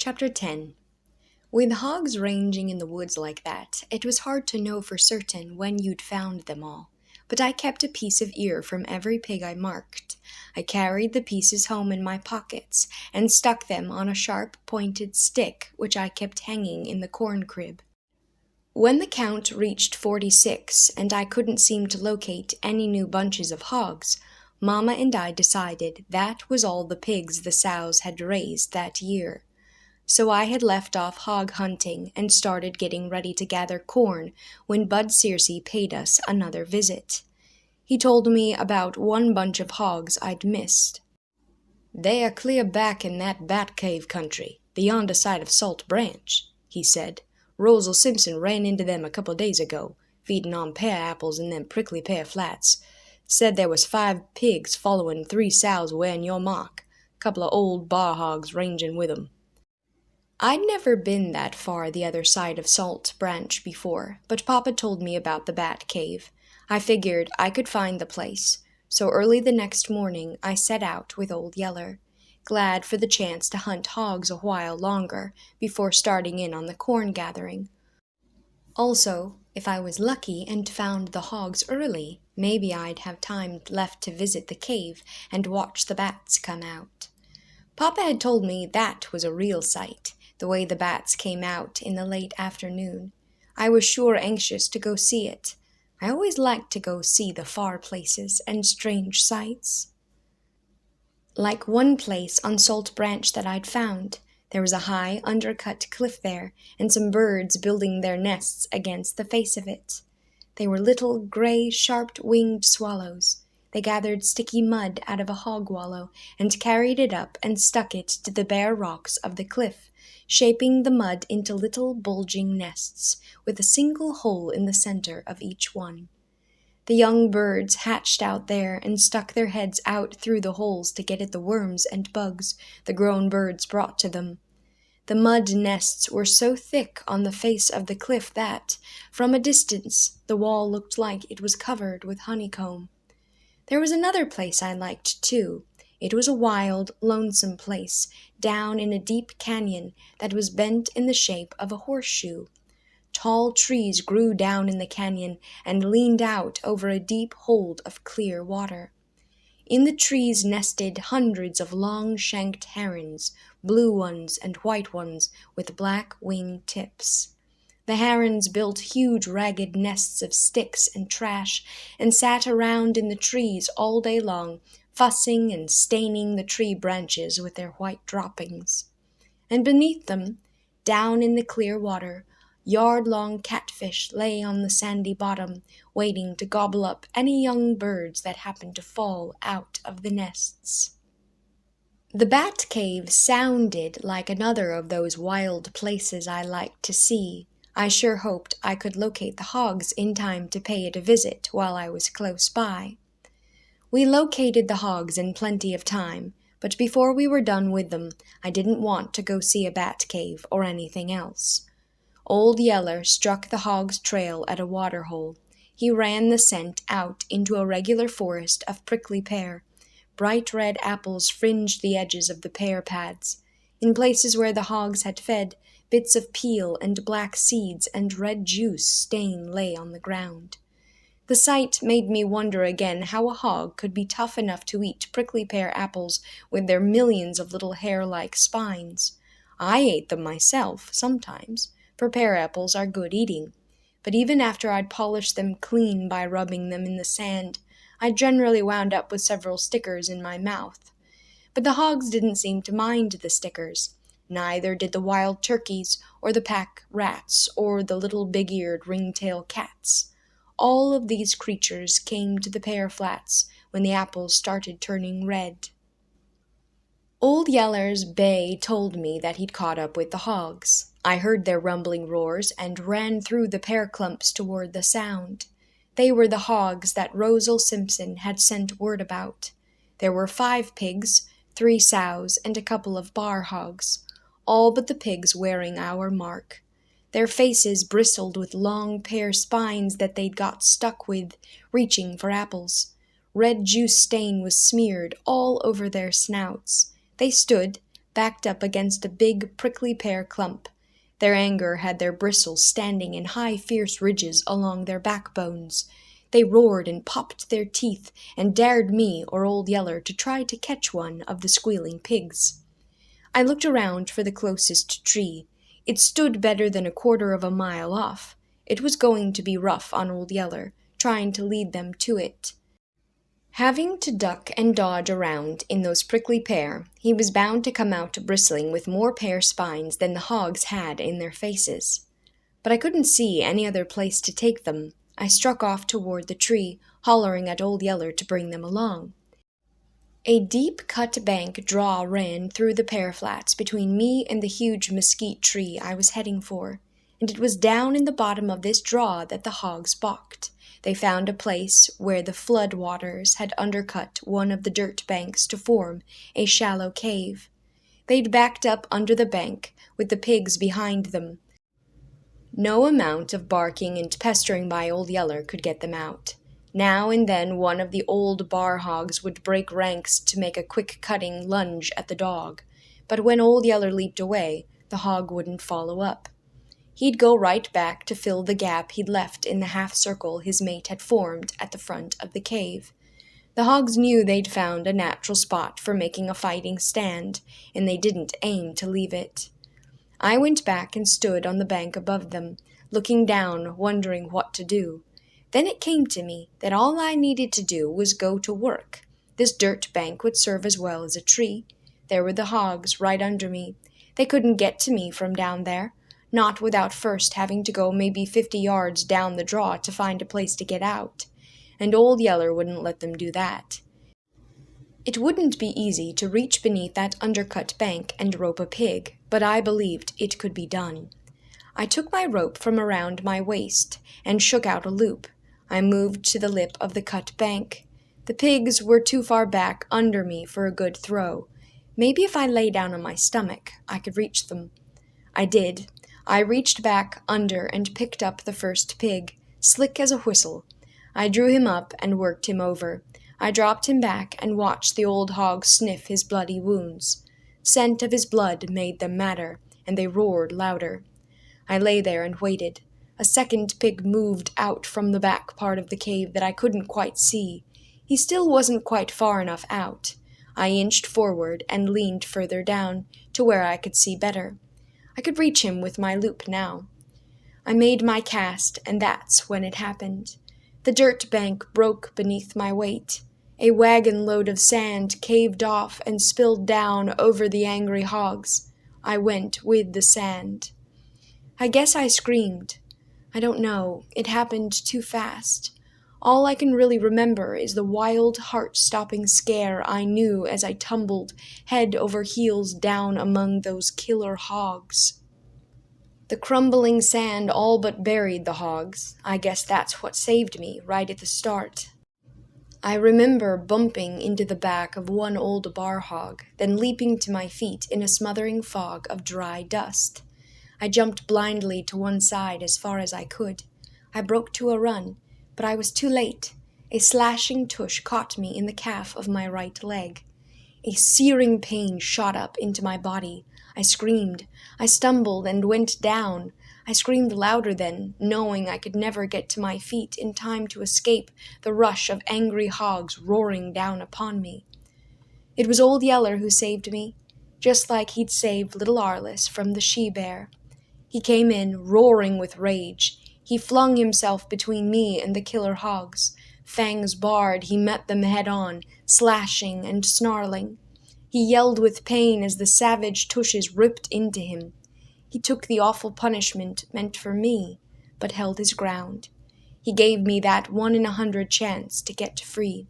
Chapter 10. With hogs ranging in the woods like that, it was hard to know for certain when you'd found them all. But I kept a piece of ear from every pig I marked. I carried the pieces home in my pockets and stuck them on a sharp, pointed stick which I kept hanging in the corn crib. When the count reached 46 and I couldn't seem to locate any new bunches of hogs, Mama and I decided that was all the pigs the sows had raised that year. So I had left off hog hunting and started getting ready to gather corn when Bud Searcy paid us another visit. He told me about one bunch of hogs I'd missed. "They are clear back in that bat cave country, the yonder side of Salt Branch," he said. "Rosal Simpson ran into them a couple days ago, feeding on pear apples in them prickly pear flats. Said there was 5 pigs following 3 sows wearing your mark, couple of old bar hogs ranging with 'em." I'd never been that far the other side of Salt Branch before, but Papa told me about the Bat Cave. I figured I could find the place, so early the next morning I set out with Old Yeller, glad for the chance to hunt hogs a while longer before starting in on the corn gathering. Also, if I was lucky and found the hogs early, maybe I'd have time left to visit the cave and watch the bats come out. Papa had told me that was a real sight, the way the bats came out in the late afternoon. I was sure anxious to go see it. I always liked to go see the far places and strange sights. Like one place on Salt Branch that I'd found, there was a high, undercut cliff there, and some birds building their nests against the face of it. They were little, gray, sharp-winged swallows. They gathered sticky mud out of a hog wallow and carried it up and stuck it to the bare rocks of the cliff, shaping the mud into little bulging nests, with a single hole in the center of each one. The young birds hatched out there and stuck their heads out through the holes to get at the worms and bugs the grown birds brought to them. The mud nests were so thick on the face of the cliff that, from a distance, the wall looked like it was covered with honeycomb. There was another place I liked, too. It was a wild, lonesome place, down in a deep canyon that was bent in the shape of a horseshoe. Tall trees grew down in the canyon and leaned out over a deep hold of clear water. In the trees nested hundreds of long-shanked herons, blue ones and white ones with black wing tips. The herons built huge ragged nests of sticks and trash and sat around in the trees all day long, fussing and staining the tree branches with their white droppings. And beneath them, down in the clear water, yard-long catfish lay on the sandy bottom, waiting to gobble up any young birds that happened to fall out of the nests. The Bat Cave sounded like another of those wild places I liked to see. I sure hoped I could locate the hogs in time to pay it a visit while I was close by. We located the hogs in plenty of time, but before we were done with them, I didn't want to go see a bat cave or anything else. Old Yeller struck the hog's trail at a water hole. He ran the scent out into a regular forest of prickly pear. Bright red apples fringed the edges of the pear pads. In places where the hogs had fed, bits of peel and black seeds and red juice stain lay on the ground. The sight made me wonder again how a hog could be tough enough to eat prickly pear apples with their millions of little hair-like spines. I ate them myself, sometimes, for pear apples are good eating, but even after I'd polished them clean by rubbing them in the sand, I generally wound up with several stickers in my mouth. But the hogs didn't seem to mind the stickers. Neither did the wild turkeys, or the pack rats, or the little big-eared ring-tail cats. All of these creatures came to the pear flats when the apples started turning red. Old Yeller's bay told me that he'd caught up with the hogs. I heard their rumbling roars and ran through the pear clumps toward the sound. They were the hogs that Rosal Simpson had sent word about. There were 5 pigs, 3 sows, and a couple of bar hogs, all but the pigs wearing our mark. Their faces bristled with long pear spines that they'd got stuck with, reaching for apples. Red juice stain was smeared all over their snouts. They stood, backed up against a big prickly pear clump. Their anger had their bristles standing in high fierce ridges along their backbones. They roared and popped their teeth and dared me or Old Yeller to try to catch one of the squealing pigs. I looked around for the closest tree. It stood better than a quarter of a mile off. It was going to be rough on Old Yeller, trying to lead them to it. Having to duck and dodge around in those prickly pear, he was bound to come out bristling with more pear spines than the hogs had in their faces. But I couldn't see any other place to take them. I struck off toward the tree, hollering at Old Yeller to bring them along. A deep-cut bank draw ran through the pear flats between me and the huge mesquite tree I was heading for, and it was down in the bottom of this draw that the hogs balked. They found a place where the flood waters had undercut one of the dirt banks to form a shallow cave. They'd backed up under the bank, with the pigs behind them. No amount of barking and pestering by Old Yeller could get them out. Now and then one of the old bar hogs would break ranks to make a quick-cutting lunge at the dog, but when Old Yeller leaped away, the hog wouldn't follow up. He'd go right back to fill the gap he'd left in the half-circle his mate had formed at the front of the cave. The hogs knew they'd found a natural spot for making a fighting stand, and they didn't aim to leave it. I went back and stood on the bank above them, looking down, wondering what to do. Then it came to me that all I needed to do was go to work. This dirt bank would serve as well as a tree. There were the hogs right under me. They couldn't get to me from down there, not without first having to go maybe 50 yards down the draw to find a place to get out. And Old Yeller wouldn't let them do that. It wouldn't be easy to reach beneath that undercut bank and rope a pig, but I believed it could be done. I took my rope from around my waist and shook out a loop. I moved to the lip of the cut bank. The pigs were too far back under me for a good throw. Maybe if I lay down on my stomach, I could reach them. I did. I reached back under and picked up the first pig, slick as a whistle. I drew him up and worked him over. I dropped him back and watched the old hog sniff his bloody wounds. Scent of his blood made them madder, and they roared louder. I lay there and waited. A second pig moved out from the back part of the cave that I couldn't quite see. He still wasn't quite far enough out. I inched forward and leaned further down, to where I could see better. I could reach him with my loop now. I made my cast, and that's when it happened. The dirt bank broke beneath my weight. A wagon load of sand caved off and spilled down over the angry hogs. I went with the sand. I guess I screamed. I don't know. It happened too fast. All I can really remember is the wild, heart-stopping scare I knew as I tumbled head over heels down among those killer hogs. The crumbling sand all but buried the hogs. I guess that's what saved me right at the start. I remember bumping into the back of one old bar hog, then leaping to my feet in a smothering fog of dry dust. I jumped blindly to one side as far as I could. I broke to a run, but I was too late. A slashing tush caught me in the calf of my right leg. A searing pain shot up into my body. I screamed. I stumbled and went down. I screamed louder then, knowing I could never get to my feet in time to escape the rush of angry hogs roaring down upon me. It was Old Yeller who saved me, just like he'd saved little Arliss from the she-bear. He came in, roaring with rage. He flung himself between me and the killer hogs. Fangs bared, he met them head-on, slashing and snarling. He yelled with pain as the savage tushes ripped into him. He took the awful punishment meant for me, but held his ground. He gave me that 1 in 100 chance to get free.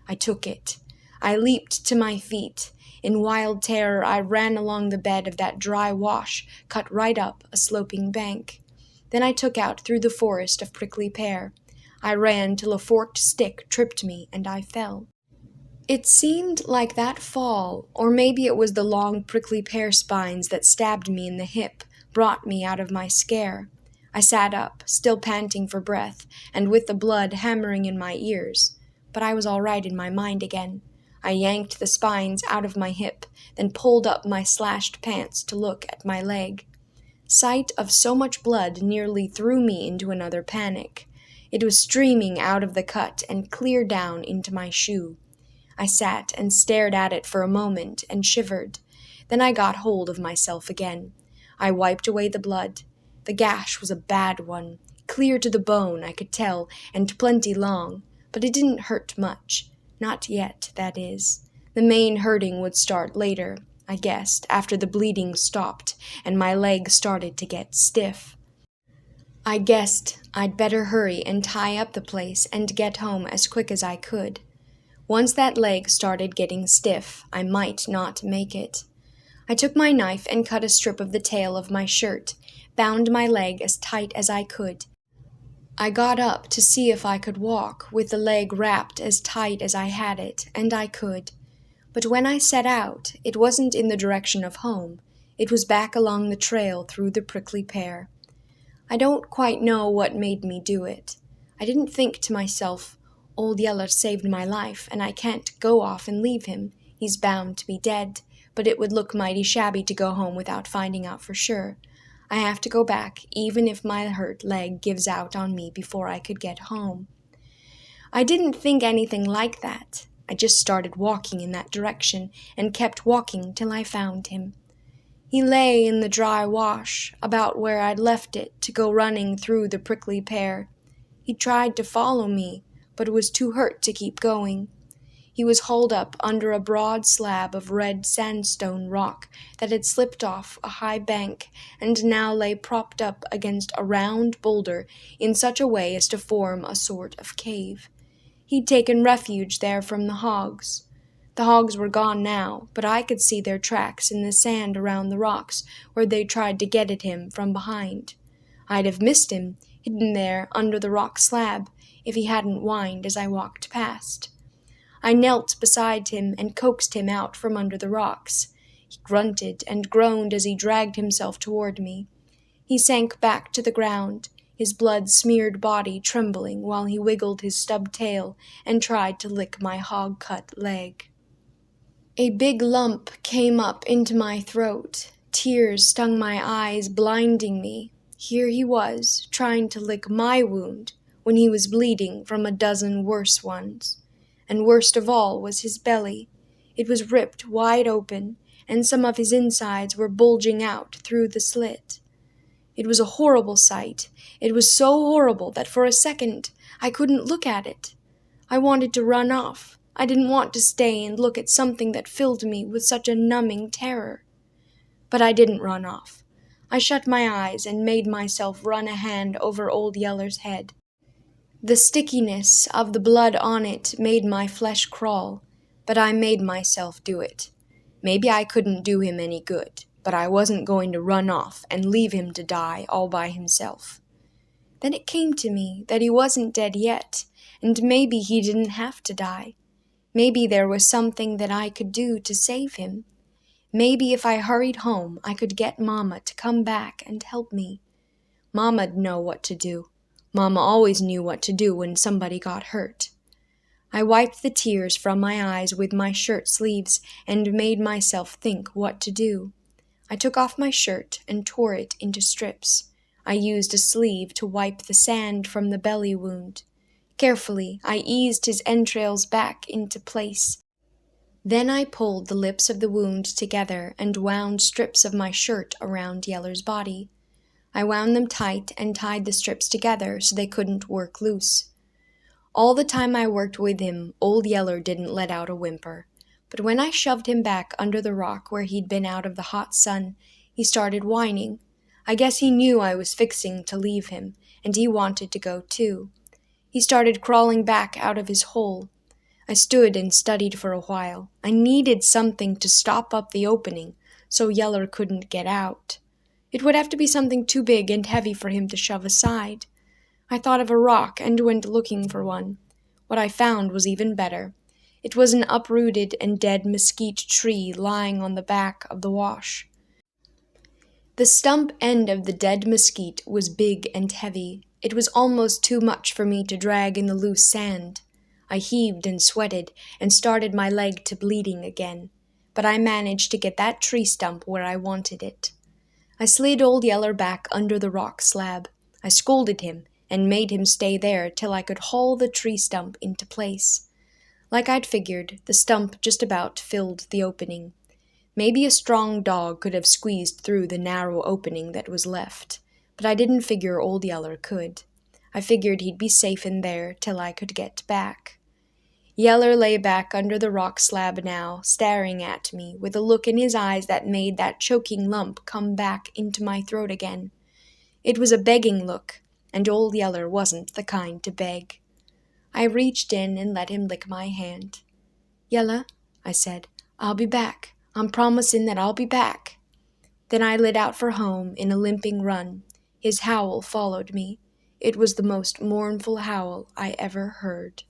I took it. I leaped to my feet. In wild terror, I ran along the bed of that dry wash, cut right up a sloping bank. Then I took out through the forest of prickly pear. I ran till a forked stick tripped me, and I fell. It seemed like that fall, or maybe it was the long prickly pear spines that stabbed me in the hip, brought me out of my scare. I sat up, still panting for breath, and with the blood hammering in my ears. But I was all right in my mind again. I yanked the spines out of my hip, then pulled up my slashed pants to look at my leg. Sight of so much blood nearly threw me into another panic. It was streaming out of the cut and clear down into my shoe. I sat and stared at it for a moment and shivered. Then I got hold of myself again. I wiped away the blood. The gash was a bad one, clear to the bone, I could tell, and plenty long, but it didn't hurt much. Not yet, that is. The main hurting would start later, I guessed, after the bleeding stopped and my leg started to get stiff. I guessed I'd better hurry and tie up the place and get home as quick as I could. Once that leg started getting stiff, I might not make it. I took my knife and cut a strip of the tail of my shirt, bound my leg as tight as I could. I got up to see if I could walk with the leg wrapped as tight as I had it, and I could. But when I set out, it wasn't in the direction of home. It was back along the trail through the prickly pear. I don't quite know what made me do it. I didn't think to myself, Old Yeller saved my life, and I can't go off and leave him. He's bound to be dead, but it would look mighty shabby to go home without finding out for sure. I have to go back, even if my hurt leg gives out on me before I could get home. I didn't think anything like that. I just started walking in that direction and kept walking till I found him. He lay in the dry wash, about where I'd left it to go running through the prickly pear. He tried to follow me, but was too hurt to keep going. He was hauled up under a broad slab of red sandstone rock that had slipped off a high bank and now lay propped up against a round boulder in such a way as to form a sort of cave. He'd taken refuge there from the hogs. The hogs were gone now, but I could see their tracks in the sand around the rocks where they tried to get at him from behind. I'd have missed him, hidden there under the rock slab, if he hadn't whined as I walked past. I knelt beside him and coaxed him out from under the rocks. He grunted and groaned as he dragged himself toward me. He sank back to the ground, his blood-smeared body trembling while he wiggled his stubbed tail and tried to lick my hog-cut leg. A big lump came up into my throat. Tears stung my eyes, blinding me. Here he was, trying to lick my wound when he was bleeding from a dozen worse ones. And worst of all was his belly. It was ripped wide open, and some of his insides were bulging out through the slit. It was a horrible sight. It was so horrible that for a second I couldn't look at it. I wanted to run off. I didn't want to stay and look at something that filled me with such a numbing terror. But I didn't run off. I shut my eyes and made myself run a hand over Old Yeller's head. The stickiness of the blood on it made my flesh crawl, but I made myself do it. Maybe I couldn't do him any good, but I wasn't going to run off and leave him to die all by himself. Then it came to me that he wasn't dead yet, and maybe he didn't have to die. Maybe there was something that I could do to save him. Maybe if I hurried home, I could get Mama to come back and help me. Mama'd know what to do. Mama always knew what to do when somebody got hurt. I wiped the tears from my eyes with my shirt sleeves and made myself think what to do. I took off my shirt and tore it into strips. I used a sleeve to wipe the sand from the belly wound. Carefully, I eased his entrails back into place. Then I pulled the lips of the wound together and wound strips of my shirt around Yeller's body. I wound them tight and tied the strips together so they couldn't work loose. All the time I worked with him, Old Yeller didn't let out a whimper. But when I shoved him back under the rock where he'd been out of the hot sun, he started whining. I guess he knew I was fixing to leave him, and he wanted to go too. He started crawling back out of his hole. I stood and studied for a while. I needed something to stop up the opening so Yeller couldn't get out. It would have to be something too big and heavy for him to shove aside. I thought of a rock and went looking for one. What I found was even better. It was an uprooted and dead mesquite tree lying on the back of the wash. The stump end of the dead mesquite was big and heavy. It was almost too much for me to drag in the loose sand. I heaved and sweated and started my leg to bleeding again, but I managed to get that tree stump where I wanted it. I slid Old Yeller back under the rock slab. I scolded him and made him stay there till I could haul the tree stump into place. Like I'd figured, the stump just about filled the opening. Maybe a strong dog could have squeezed through the narrow opening that was left, but I didn't figure Old Yeller could. I figured he'd be safe in there till I could get back. Yeller lay back under the rock slab now, staring at me with a look in his eyes that made that choking lump come back into my throat again. It was a begging look, and Old Yeller wasn't the kind to beg. I reached in and let him lick my hand. "Yeller," I said, "I'll be back. I'm promising that I'll be back." Then I lit out for home in a limping run. His howl followed me. It was the most mournful howl I ever heard.